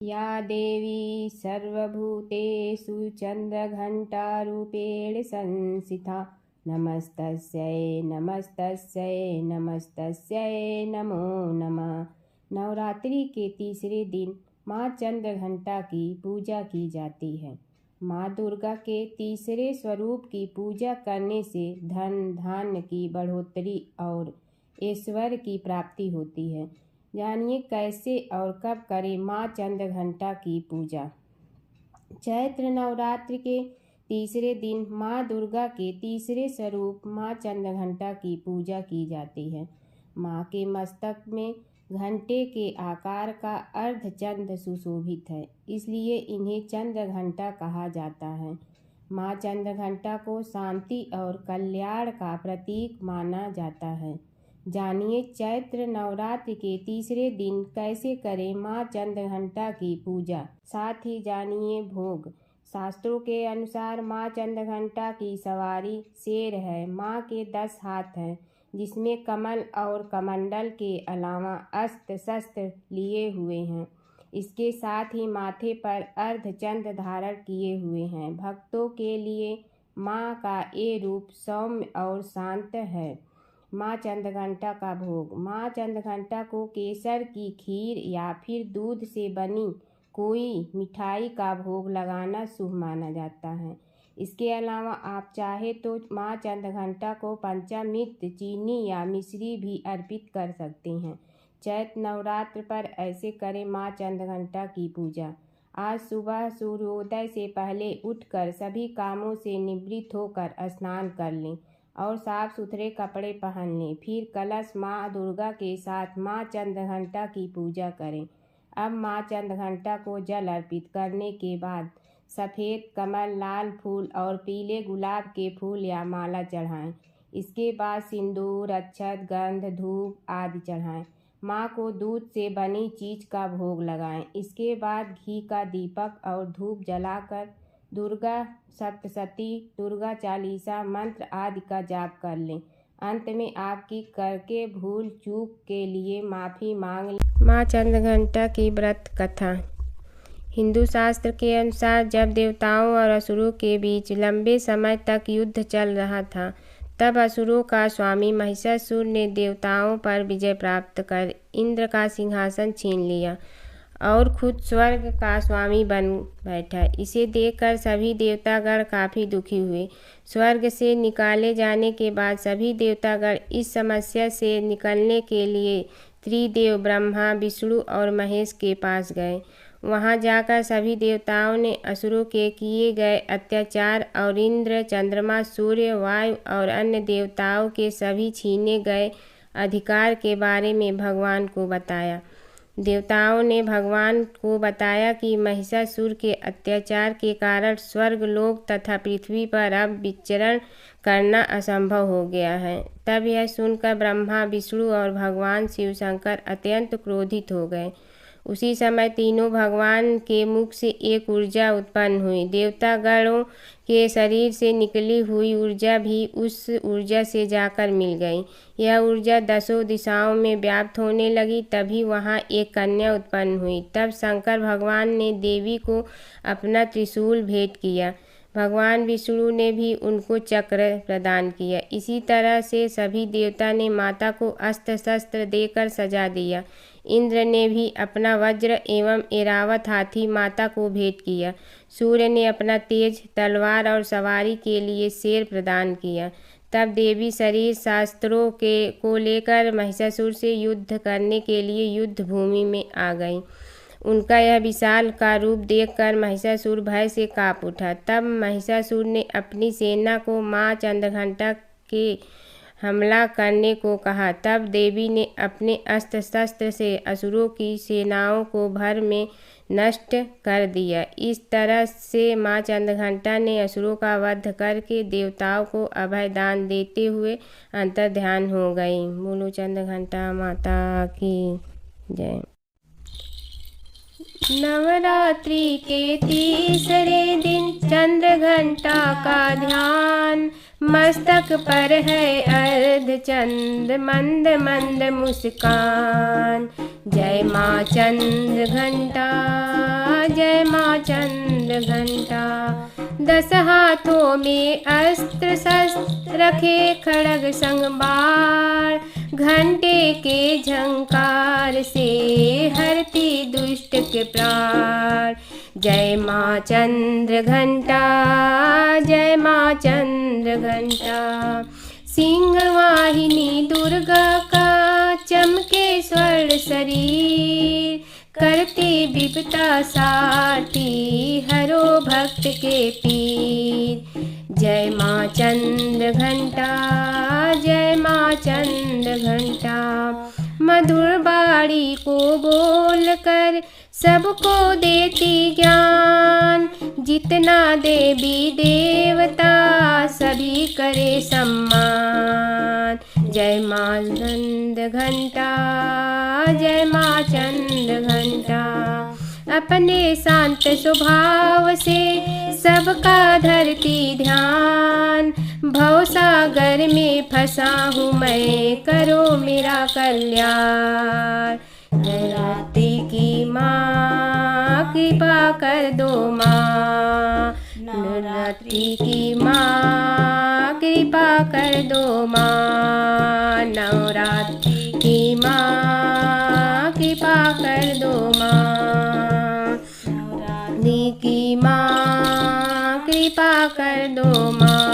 या देवी सर्वभूतेषु चन्द्रघण्टारूपेण संस्थिता नमस्तस्यै नमस्तस्यै नमस्तस्यै नमो नमः। नवरात्रि के तीसरे दिन माँ चंद्रघंटा की पूजा की जाती है। माँ दुर्गा के तीसरे स्वरूप की पूजा करने से धन धान्य की बढ़ोतरी और ऐश्वर्य की प्राप्ति होती है। जानिए कैसे और कब करें माँ चंद्रघंटा की पूजा। चैत्र नवरात्रि के तीसरे दिन माँ दुर्गा के तीसरे स्वरूप माँ चंद्रघंटा की पूजा की जाती है। माँ के मस्तक में घंटे के आकार का अर्धचंद्र सुशोभित है, इसलिए इन्हें चंद्रघंटा कहा जाता है। माँ चंद्रघंटा को शांति और कल्याण का प्रतीक माना जाता है। जानिए चैत्र नवरात्रि के तीसरे दिन कैसे करें माँ चंद्रघंटा की पूजा। साथ ही जानिए भोग। शास्त्रों के अनुसार माँ चंद्रघंटा की सवारी शेर है। माँ के 10 हाथ हैं, जिसमें कमल और कमंडल के अलावा अस्त्र शस्त्र लिए हुए हैं। इसके साथ ही माथे पर अर्धचंद्र धारण किए हुए हैं। भक्तों के लिए माँ का ये रूप सौम्य और शांत है। माँ चंद्रघंटा का भोग। माँ चंद्रघंटा को केसर की खीर या फिर दूध से बनी कोई मिठाई का भोग लगाना शुभ माना जाता है। इसके अलावा आप चाहे तो माँ चंद्रघंटा को पंचामृत, चीनी या मिश्री भी अर्पित कर सकते हैं। चैत्र नवरात्र पर ऐसे करें माँ चंद्रघंटा की पूजा। आज सुबह सूर्योदय से पहले उठकर सभी कामों से निवृत्त होकर स्नान कर लें और साफ सुथरे कपड़े पहन लें। फिर कलश माँ दुर्गा के साथ माँ चंद्रघंटा की पूजा करें। अब माँ चंद्रघंटा को जल अर्पित करने के बाद सफ़ेद कमल, लाल फूल और पीले गुलाब के फूल या माला चढ़ाएं। इसके बाद सिंदूर, अक्षत, गंध, धूप आदि चढ़ाएं। माँ को दूध से बनी चीज़ का भोग लगाएं। इसके बाद घी का दीपक और धूप जलाकर दुर्गा सप्तशती, दुर्गा चालीसा मंत्र आदि का जाप कर लें। अंत में आपकी करके भूल चूक के लिए माफ़ी मांग लें। माँ चंद्रघंटा की व्रत कथा। हिंदू शास्त्र के अनुसार जब देवताओं और असुरों के बीच लंबे समय तक युद्ध चल रहा था, तब असुरों का स्वामी महिषासुर ने देवताओं पर विजय प्राप्त कर इंद्र का सिंहासन छीन लिया और खुद स्वर्ग का स्वामी बन बैठा। इसे देखकर सभी देवतागण काफ़ी दुखी हुए। स्वर्ग से निकाले जाने के बाद सभी देवतागण इस समस्या से निकलने के लिए त्रिदेव ब्रह्मा, विष्णु और महेश के पास गए। वहां जाकर सभी देवताओं ने असुरों के किए गए अत्याचार और इंद्र, चंद्रमा, सूर्य, वायु और अन्य देवताओं के सभी छीने गए अधिकार के बारे में भगवान को बताया। देवताओं ने भगवान को बताया कि महिषासुर के अत्याचार के कारण स्वर्गलोक तथा पृथ्वी पर अब विचरण करना असंभव हो गया है। तब यह सुनकर ब्रह्मा, विष्णु और भगवान शिव शंकर अत्यंत क्रोधित हो गए। उसी समय तीनों भगवान के मुख से एक ऊर्जा उत्पन्न हुई। देवतागणों के शरीर से निकली हुई ऊर्जा भी उस ऊर्जा से जाकर मिल गई। यह ऊर्जा 10 दिशाओं में व्याप्त होने लगी। तभी वहाँ एक कन्या उत्पन्न हुई। तब शंकर भगवान ने देवी को अपना त्रिशूल भेंट किया। भगवान विष्णु ने भी उनको चक्र प्रदान किया। इसी तरह से सभी देवता ने माता को अस्त्र शस्त्र देकर सजा दिया। इंद्र ने भी अपना वज्र एवं ऐरावत हाथी माता को भेंट किया। सूर्य ने अपना तेज तलवार और सवारी के लिए शेर प्रदान किया। तब देवी शरीर शास्त्रों को लेकर महिषासुर से युद्ध करने के लिए युद्ध भूमि में आ गई। उनका यह विशाल का रूप देखकर महिषासुर भय से काँप उठा। तब महिषासुर ने अपनी सेना को माँ चंद्रघंटा के हमला करने को कहा। तब देवी ने अपने अस्त्र शस्त्र से असुरों की सेनाओं को भर में नष्ट कर दिया। इस तरह से माँ चंद्रघंटा ने असुरों का वध करके देवताओं को अभय दान देते हुए अंतर्ध्यान हो गई। बोलो चंद्रघंटा माता की जय। नवरात्रि के तीसरे दिन चंद्रघंटा का ध्यान, मस्तक पर है अर्धचंद्र, मंद मंद मुस्कान। जय माँ चंद्रघंटा जय माँ चंद्र घंटा। 10 हाथों में अस्त्र शस्त्र रखे खड़ग संग बाण, घंटे के झंकार से हरती दुष्ट के प्राण। जय माँ चंद्र घंटा, जय माँ चंद्र घंटा। सिंह वाहिनी दुर्गा का चमके स्वर्ण शरीर, करते विपता साटी हरो भक्त के पीर। जय माँ चंद्र घंटा, जय माँ चंद्र घंटा। मधुर बाणी को बोल कर सबको देती ज्ञान, जितना देवी देवता सभी करे सम्मान। जय माँ चंद्र घंटा, जय माँ चंद्र घंटा। अपने शांत स्वभाव से सबका धरती ध्यान, भवसागर में फंसा हूँ मैं, करो मेरा कल्याण। नवरात्रि की माँ कृपा कर दो माँ, नवरात्रि की माँ कृपा कर दो माँ, नवरात्रि की माँ कृपा कर दो माँ, नवरात्रि की माँ कृपा कर दो माँ।